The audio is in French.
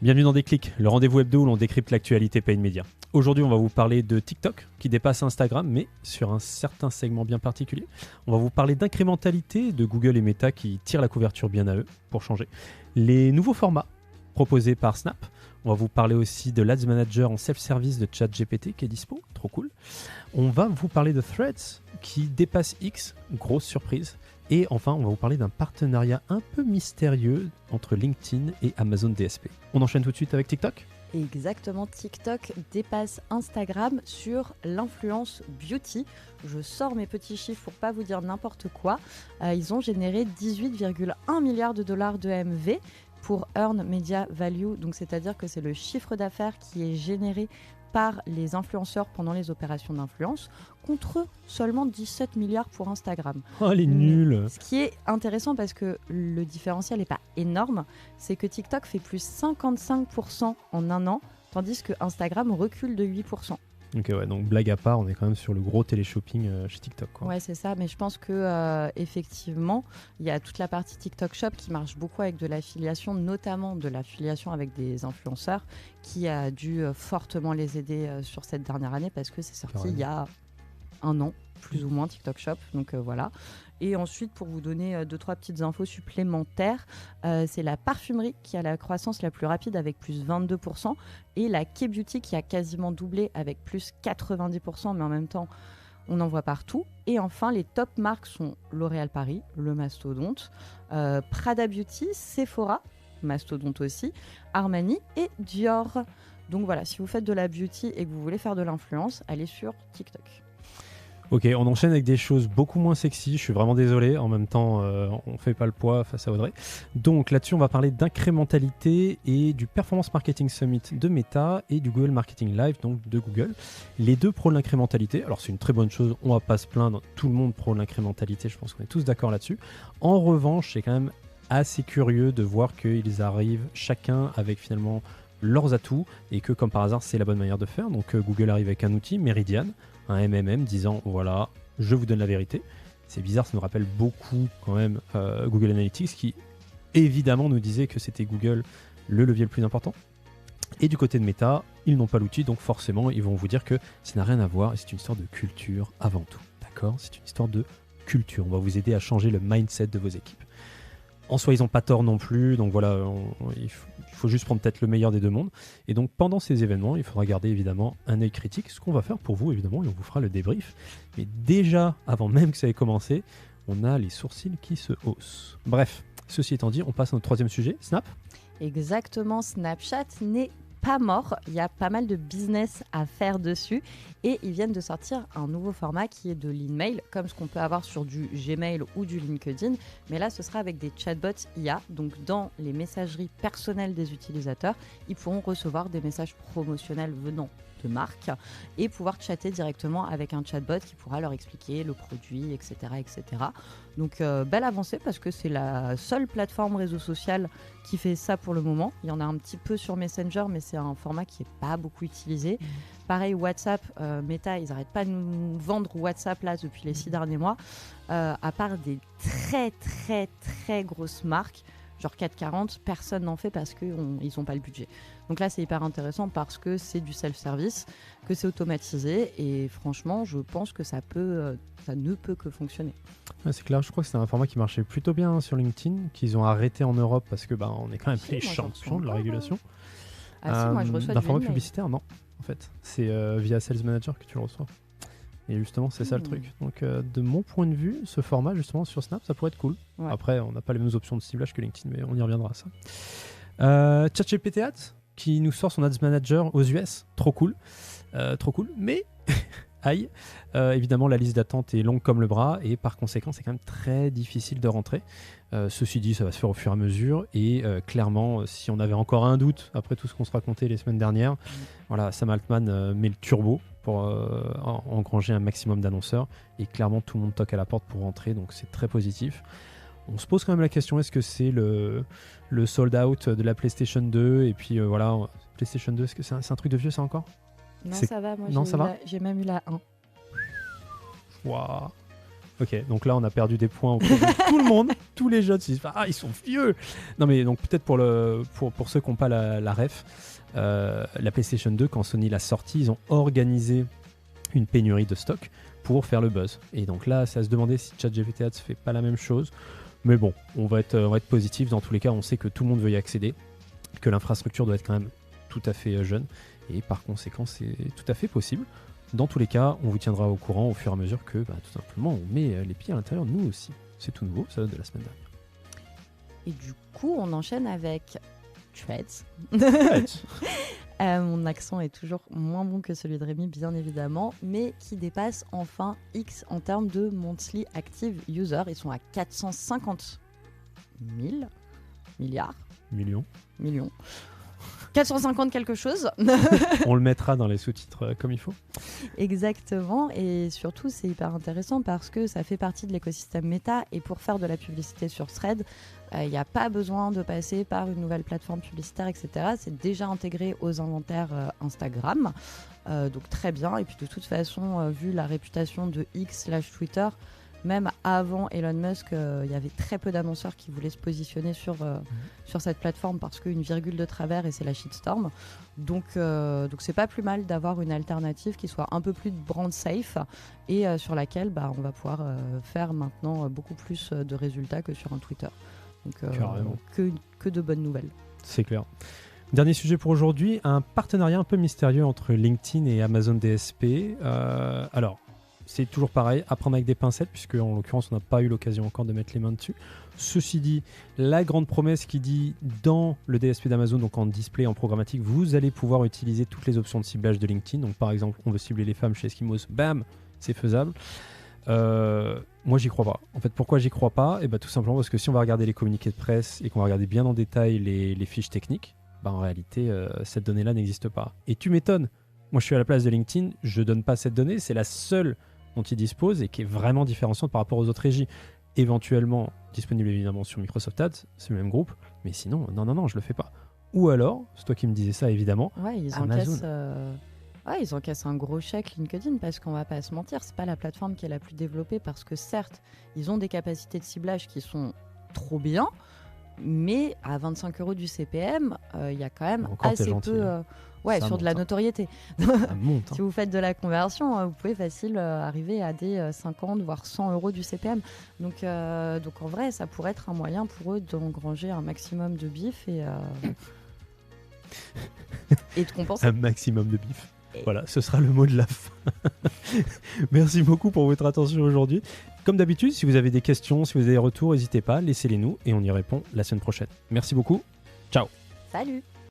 Bienvenue dans Déclic, le rendez-vous hebdo où l'on décrypte l'actualité paid média. Aujourd'hui, on va vous parler de TikTok qui dépasse Instagram, mais sur un certain segment bien particulier. On va vous parler d'incrémentalité de Google et Meta qui tirent la couverture bien à eux pour changer. Les nouveaux formats proposés par Snap. On va vous parler aussi de l'Ads Manager en self-service de ChatGPT qui est dispo, trop cool. On va vous parler de Threads qui dépasse X, grosse surprise. Et enfin, on va vous parler d'un partenariat un peu mystérieux entre LinkedIn et Amazon DSP. On enchaîne tout de suite avec TikTok ? Exactement, TikTok dépasse Instagram sur l'influence beauty. Je sors mes petits chiffres pour pas vous dire n'importe quoi. Ils ont généré 18,1 milliards de dollars de MV pour Earn Media Value. Donc c'est-à-dire que c'est le chiffre d'affaires qui est généré par les influenceurs pendant les opérations d'influence, contre seulement 17 milliards pour Instagram. Oh, elle est nulle. Ce qui est intéressant parce que le différentiel n'est pas énorme, c'est que TikTok fait plus 55% en un an, tandis que Instagram recule de 8%. Ok, ouais, donc blague à part, on est quand même sur le gros téléshopping chez TikTok, quoi. Ouais, c'est ça, mais je pense que effectivement, il y a toute la partie TikTok Shop qui marche beaucoup avec de l'affiliation, notamment de l'affiliation avec des influenceurs, qui a dû fortement les aider sur cette dernière année parce que c'est sorti il y a un an, plus ou moins, TikTok Shop. Donc voilà. Et ensuite, pour vous donner 2-3 petites infos supplémentaires, c'est la parfumerie qui a la croissance la plus rapide avec plus 22% et la K-Beauty qui a quasiment doublé avec plus 90%, mais en même temps, on en voit partout. Et enfin, les top marques sont L'Oréal Paris, le mastodonte, Prada Beauty, Sephora, mastodonte aussi, Armani et Dior. Donc voilà, si vous faites de la beauty et que vous voulez faire de l'influence, allez sur TikTok. Ok, on enchaîne avec des choses beaucoup moins sexy. Je suis vraiment désolé. En même temps, on fait pas le poids face à Audrey. Donc là-dessus, on va parler d'incrémentalité et du Performance Marketing Summit de Meta et du Google Marketing Live, donc de Google. Les deux prônent l'incrémentalité. Alors c'est une très bonne chose. On va pas se plaindre. Tout le monde prône l'incrémentalité. Je pense qu'on est tous d'accord là-dessus. En revanche, c'est quand même assez curieux de voir qu'ils arrivent chacun avec finalement leurs atouts et que comme par hasard, c'est la bonne manière de faire. Donc Google arrive avec un outil, Meridian, un MMM disant voilà, je vous donne la vérité. C'est bizarre, ça nous rappelle beaucoup quand même Google Analytics qui évidemment nous disait que c'était Google le levier le plus important. Et du côté de Meta, ils n'ont pas l'outil, donc forcément ils vont vous dire que ça n'a rien à voir et c'est une histoire de culture avant tout. D'accord ? C'est une histoire de culture. On va vous aider à changer le mindset de vos équipes. En soi, ils n'ont pas tort non plus, donc voilà, il faut juste prendre peut-être le meilleur des deux mondes. Et donc pendant ces événements, il faudra garder évidemment un œil critique, ce qu'on va faire pour vous évidemment, et on vous fera le débrief. Mais déjà, avant même que ça ait commencé, on a les sourcils qui se haussent. Bref, ceci étant dit, on passe à notre troisième sujet, Snap. Exactement, Snapchat n'est pas mort, il y a pas mal de business à faire dessus et ils viennent de sortir un nouveau format qui est de l'email, comme ce qu'on peut avoir sur du Gmail ou du LinkedIn, mais là ce sera avec des chatbots IA, donc dans les messageries personnelles des utilisateurs, ils pourront recevoir des messages promotionnels venant de marques et pouvoir chatter directement avec un chatbot qui pourra leur expliquer le produit, etc. etc. Donc belle avancée parce que c'est la seule plateforme réseau social qui fait ça pour le moment. Il y en a un petit peu sur Messenger, mais c'est un format qui n'est pas beaucoup utilisé. Pareil, WhatsApp, Meta, ils n'arrêtent pas de nous vendre WhatsApp là depuis les 6 derniers mois, à part des très très très grosses marques. Genre 440, personne n'en fait parce qu'ils n'ont pas le budget. Donc là, c'est hyper intéressant parce que c'est du self-service, que c'est automatisé et franchement, je pense que ça ne peut que fonctionner. Ouais, c'est clair, je crois que c'est un format qui marchait plutôt bien sur LinkedIn, qu'ils ont arrêté en Europe parce que on est quand même les champions de la régulation. Ah si, moi je reçois d'un du format email. Publicitaire, non, en fait. C'est via Sales Manager que tu le reçois. Et justement, c'est ça le truc. Donc, de mon point de vue, ce format, justement, sur Snap, ça pourrait être cool. Ouais. Après, on n'a pas les mêmes options de ciblage que LinkedIn, mais on y reviendra à ça. ChatGPT Ads, qui nous sort son Ads Manager aux US. Trop cool. Mais, aïe, évidemment, la liste d'attente est longue comme le bras, et par conséquent, c'est quand même très difficile de rentrer. Ceci dit, ça va se faire au fur et à mesure, et clairement, si on avait encore un doute, après tout ce qu'on se racontait les semaines dernières, voilà, Sam Altman met le turbo pour engranger un maximum d'annonceurs et clairement tout le monde toque à la porte pour rentrer, donc c'est très positif. On se pose quand même la question, est-ce que c'est le sold out de la PlayStation 2 et puis voilà, PlayStation 2, est-ce que c'est un truc de vieux ça encore? Non, ça va, moi Non, ça va j'ai même eu la 1. Waouh. Ok, donc là on a perdu des points auprès de tout le monde, tous les jeunes se disent ah ils sont vieux. Non mais donc peut-être pour ceux qui n'ont pas la ref, la PlayStation 2 quand Sony l'a sortie, ils ont organisé une pénurie de stock pour faire le buzz. Et donc là c'est à se demander si ChatGPT ne fait pas la même chose. Mais bon, on va être positif. Dans tous les cas, on sait que tout le monde veut y accéder, que l'infrastructure doit être quand même tout à fait jeune. Et par conséquent, c'est tout à fait possible. Dans tous les cas, on vous tiendra au courant au fur et à mesure que, tout simplement, on met les pieds à l'intérieur, nous aussi. C'est tout nouveau, ça date de la semaine dernière. Et du coup, on enchaîne avec Threads. Threads. Mon accent est toujours moins bon que celui de Rémi, bien évidemment, mais qui dépasse enfin X en termes de monthly active user. Ils sont à 450 000 milliards. Millions. 450 quelque chose. On le mettra dans les sous-titres comme il faut. Exactement, et surtout c'est hyper intéressant parce que ça fait partie de l'écosystème Meta, et pour faire de la publicité sur Threads, il n'y a pas besoin de passer par une nouvelle plateforme publicitaire, etc. C'est déjà intégré aux inventaires Instagram, donc très bien. Et puis de toute façon, vu la réputation de X/Twitter, même avant Elon Musk, il y avait très peu d'annonceurs qui voulaient se positionner sur cette plateforme parce qu'une virgule de travers et c'est la shitstorm. Donc c'est pas plus mal d'avoir une alternative qui soit un peu plus brand safe et sur laquelle on va pouvoir faire maintenant beaucoup plus de résultats que sur un Twitter. Donc que de bonnes nouvelles. C'est clair. Dernier sujet pour aujourd'hui, un partenariat un peu mystérieux entre LinkedIn et Amazon DSP. Alors, c'est toujours pareil, à prendre avec des pincettes, puisque en l'occurrence, on n'a pas eu l'occasion encore de mettre les mains dessus. Ceci dit, la grande promesse qui dit dans le DSP d'Amazon, donc en display, en programmatique, vous allez pouvoir utiliser toutes les options de ciblage de LinkedIn. Donc par exemple, on veut cibler les femmes chez Eskimos, bam, c'est faisable. Moi, j'y crois pas. En fait, pourquoi j'y crois pas ? Tout simplement parce que si on va regarder les communiqués de presse et qu'on va regarder bien en détail les fiches techniques, en réalité, cette donnée-là n'existe pas. Et tu m'étonnes. Moi, je suis à la place de LinkedIn, je donne pas cette donnée, c'est la seule dont ils disposent et qui est vraiment différenciante par rapport aux autres régies. Éventuellement disponible évidemment sur Microsoft Ads, c'est le même groupe, mais sinon, non, je le fais pas. Ou alors, c'est toi qui me disais ça évidemment, ouais, ils encaissent un gros chèque LinkedIn parce qu'on va pas se mentir, c'est pas la plateforme qui est la plus développée parce que certes, ils ont des capacités de ciblage qui sont trop bien, mais à 25 € du CPM, il y a quand même assez peu... sur de la notoriété. Monte, Si vous faites de la conversion, vous pouvez facile arriver à des 50 voire 100 € du CPM. Donc en vrai, ça pourrait être un moyen pour eux d'engranger un maximum de bif et de compenser. Un maximum de bif. Voilà, ce sera le mot de la fin. Merci beaucoup pour votre attention aujourd'hui. Comme d'habitude, si vous avez des questions, si vous avez des retours, n'hésitez pas, laissez-les nous et on y répond la semaine prochaine. Merci beaucoup. Ciao. Salut.